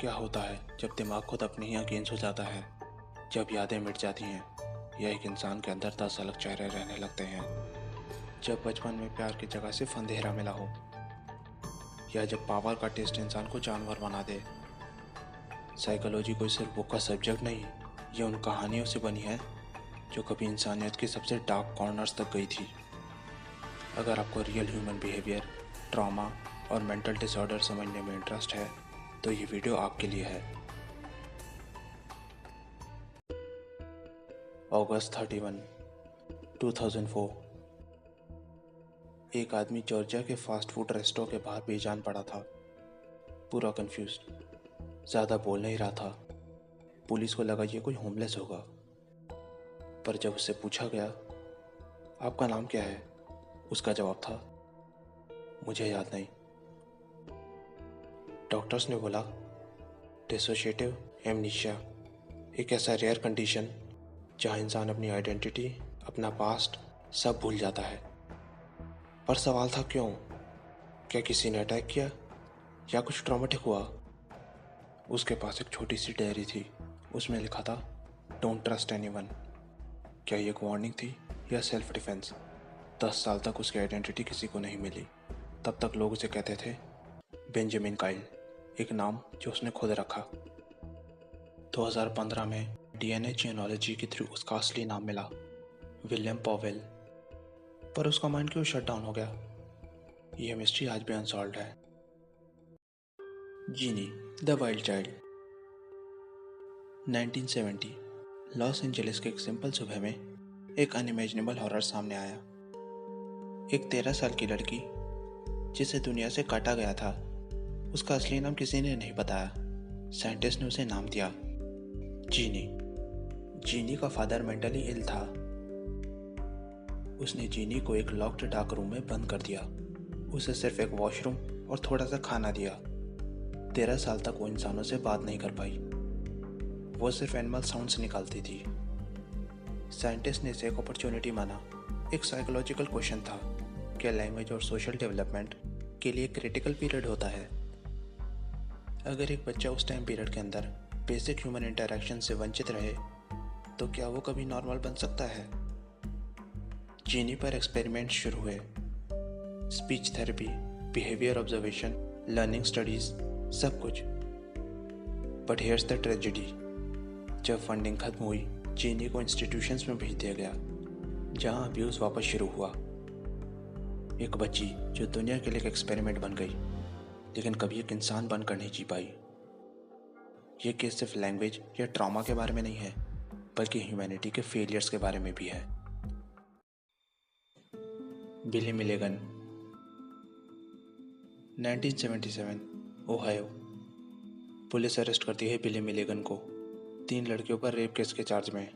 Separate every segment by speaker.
Speaker 1: क्या होता है जब दिमाग खुद अपने ही अगेंस्ट हो जाता है, जब यादें मिट जाती हैं या एक इंसान के अंदर 10 अलग चेहरे रहने लगते हैं, जब बचपन में प्यार की जगह सिर्फ अंधेरा मिला हो, या जब पावर का टेस्ट इंसान को जानवर बना दे। साइकोलॉजी कोई सिर्फ बुक का सब्जेक्ट नहीं, ये उन कहानियों से बनी है जो कभी इंसानियत के सबसे डार्क कॉर्नर्स तक गई थी। अगर आपको रियल ह्यूमन बिहेवियर, ट्रॉमा और मेंटल डिसऑर्डर समझने में इंटरेस्ट है तो ये वीडियो आपके लिए है। अगस्त 31, 2004। एक आदमी जॉर्जिया के फास्ट फूड रेस्टोरेंट के बाहर बेजान पड़ा था, पूरा कंफ्यूज्ड, ज़्यादा बोल नहीं रहा था। पुलिस को लगा ये कोई होमलेस होगा, पर जब उससे पूछा गया आपका नाम क्या है, उसका जवाब था मुझे याद नहीं। डॉक्टर्स ने बोला डिसोशिएटिव एमनीशिया, एक ऐसा रेयर कंडीशन जहाँ इंसान अपनी आइडेंटिटी, अपना पास्ट सब भूल जाता है। पर सवाल था क्यों? क्या किसी ने अटैक किया या कुछ ट्रॉमेटिक हुआ? उसके पास एक छोटी सी डायरी थी, उसमें लिखा था डोंट ट्रस्ट एनीवन। क्या ये एक वार्निंग थी या सेल्फ डिफेंस? 10 साल तक उसकी आइडेंटिटी किसी को नहीं मिली। तब तक लोग उसे कहते थे बेंजामिन काइल, एक नाम जो उसने खुद रखा। 2015 में डीएनए जीनोलॉजी के थ्रू उसका असली नाम मिला, विलियम पॉवेल। पर उसका माइंड क्यों शट डाउन हो गया? यह मिस्ट्री आज भी अनसॉल्व्ड है। Genie the wild child. 1970 Los Angeles के एक सिंपल सुबह में एक अनइमेजिनेबल हॉरर सामने आया। एक 13 साल की लड़की जिसे दुनिया से काटा गया था, उसका असली नाम किसी ने नहीं बताया। साइंटिस्ट ने उसे नाम दिया जीनी। जीनी का फादर मेंटली इल था। उसने जीनी को एक लॉक्ड डार्क रूम में बंद कर दिया, उसे सिर्फ एक वॉशरूम और थोड़ा सा खाना दिया। 13 साल तक वो इंसानों से बात नहीं कर पाई, वो सिर्फ एनिमल साउंड्स निकालती थी। साइंटिस्ट ने इसे एक अपॉर्चुनिटी माना। एक साइकोलॉजिकल क्वेश्चन था, क्या लैंग्वेज और सोशल डेवलपमेंट के लिए क्रिटिकल पीरियड होता है? अगर एक बच्चा उस टाइम पीरियड के अंदर बेसिक ह्यूमन इंटरेक्शन से वंचित रहे तो क्या वो कभी नॉर्मल बन सकता है? जीनी पर एक्सपेरिमेंट शुरू हुए, speech therapy, behaviour observation, learning studies, सब कुछ। बट हियर्स द ट्रेजेडी, जब फंडिंग खत्म हुई, जीनी को इंस्टीट्यूशंस में भेज दिया गया जहां अब्यूज़ वापस शुरू हुआ। एक बच्ची जो दुनिया के लिए एक एक्सपेरिमेंट बन गई, लेकिन कभी एक इंसान बनकर नहीं जी पाई। ये केस सिर्फ लैंग्वेज या ट्रॉमा के बारे में नहीं है, बल्कि ह्यूमैनिटी के फेलियर्स के बारे में भी है। बिली मिलेगन। 1977 ओहायो। पुलिस अरेस्ट करती है बिली मिलेगन को 3 लड़कियों पर रेप केस के चार्ज में।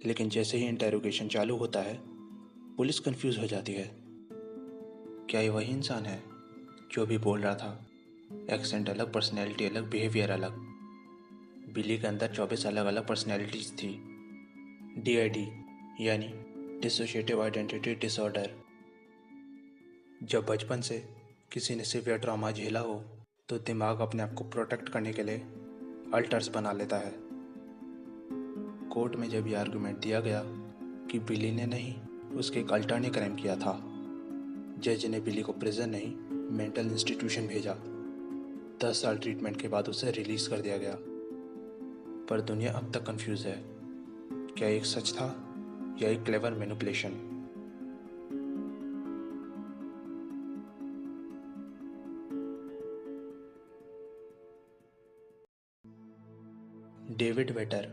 Speaker 1: लेकिन जैसे ही इंटेरोगेशन चालू होता है, पुलिस कंफ्यूज हो जाती है। क्या ये वही इंसान है जो भी बोल रहा था? एक्सेंट अलग, पर्सनैलिटी अलग, बिहेवियर अलग। बिली के अंदर 24 अलग अलग पर्सनैलिटीज थी। DID यानी डिसोशिएटिव आइडेंटिटी डिसऑर्डर। जब बचपन से किसी ने सिवियर ट्रॉमा झेला हो तो दिमाग अपने आप को प्रोटेक्ट करने के लिए अल्टर्स बना लेता है। कोर्ट में जब यह आर्गुमेंट दिया गया कि बिली ने नहीं, उसके एक अल्टर ने क्राइम किया था, जज ने बिली को प्रिजन नहीं, मेंटल इंस्टीट्यूशन भेजा। 10 साल ट्रीटमेंट के बाद उसे रिलीज कर दिया गया। पर दुनिया अब तक कंफ्यूज है, क्या एक सच था या एक clever manipulation? David waiter.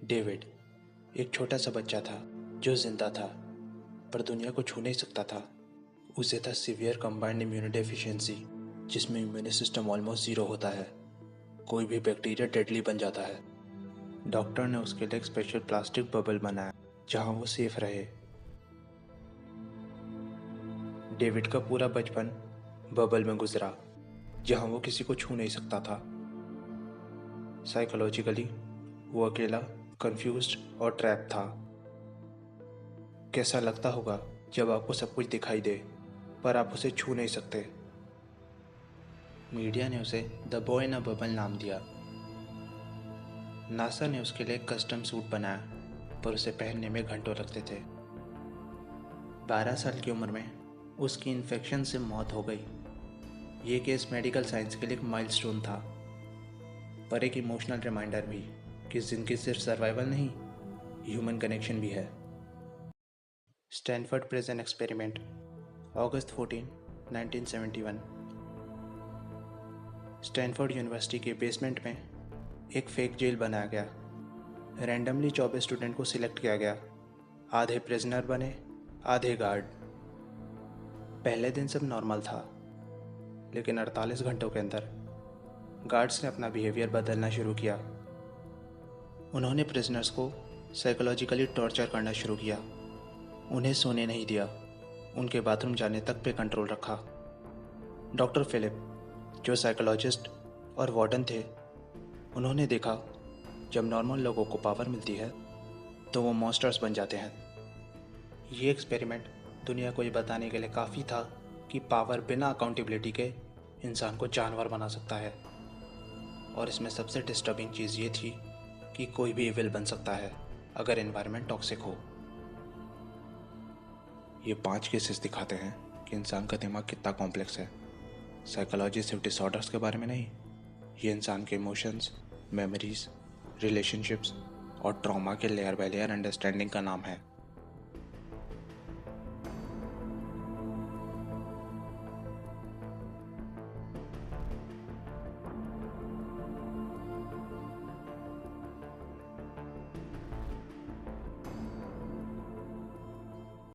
Speaker 1: David एक छोटा सा बच्चा था जो जिंदा था, पर दुनिया को छू नहीं सकता था। उसे था सीवियर कंबाइंड इम्यूनो डेफिशिएंसी, जिसमें इम्यून सिस्टम ऑलमोस्ट ज़ीरो होता है। कोई भी बैक्टीरिया डेडली बन जाता है। डॉक्टर ने उसके लिए एक स्पेशल प्लास्टिक बबल बनाया जहां वो सेफ रहे। डेविड का पूरा बचपन बबल में गुजरा, जहां वो किसी को छू नहीं सकता था। साइकोलॉजिकली वो अकेला, कंफ्यूज्ड और ट्रैप था। कैसा लगता होगा जब आपको सब कुछ दिखाई दे पर आप उसे छू नहीं सकते? मीडिया ने उसे the boy in a bubble नाम दिया। नासा ने उसके लिए एक कस्टम सूट बनाया, पर उसे पहनने में घंटों लगते थे। 12 साल की उम्र में उसकी इन्फेक्शन से मौत हो गई। ये केस मेडिकल साइंस के लिए एक माइलस्टोन था, पर एक इमोशनल रिमाइंडर भी कि जिंदगी सिर्फ सर्वाइवल नहीं, ह्यूमन कनेक्शन भी है। स्टैनफोर्ड प्रिजन एक्सपेरिमेंट, अगस्त 14, 1971। स्टैनफोर्ड यूनिवर्सिटी के बेसमेंट में एक फेक जेल बनाया गया। रैंडमली 24 स्टूडेंट को सिलेक्ट किया गया। आधे प्रिजनर बने, आधे गार्ड। पहले दिन सब नॉर्मल था, लेकिन 48 घंटों के अंदर गार्ड्स ने अपना बिहेवियर बदलना शुरू किया। उन्होंने प्रिजनर्स को साइकोलॉजिकली टॉर्चर करना शुरू किया। उन्हें सोने नहीं दिया, उनके बाथरूम जाने तक पे कंट्रोल रखा। डॉक्टर फिलिप, जो साइकोलॉजिस्ट और वार्डन थे, उन्होंने देखा जब नॉर्मल लोगों को पावर मिलती है तो वो मॉन्स्टर्स बन जाते हैं। ये एक्सपेरिमेंट दुनिया को ये बताने के लिए काफ़ी था कि पावर बिना अकाउंटेबिलिटी के इंसान को जानवर बना सकता है। और इसमें सबसे डिस्टर्बिंग चीज़ ये थी कि कोई भी इविल बन सकता है अगर एनवायरनमेंट टॉक्सिक हो। ये 5 केसेस दिखाते हैं कि इंसान का दिमाग कितना कॉम्प्लेक्स है। साइकोलॉजी सिर्फ डिसऑर्डर्स के बारे में नहीं, ये इंसान के इमोशंस, मेमोरीज, रिलेशनशिप्स और ट्रॉमा के लेयर बाय लेयर अंडरस्टैंडिंग का नाम है।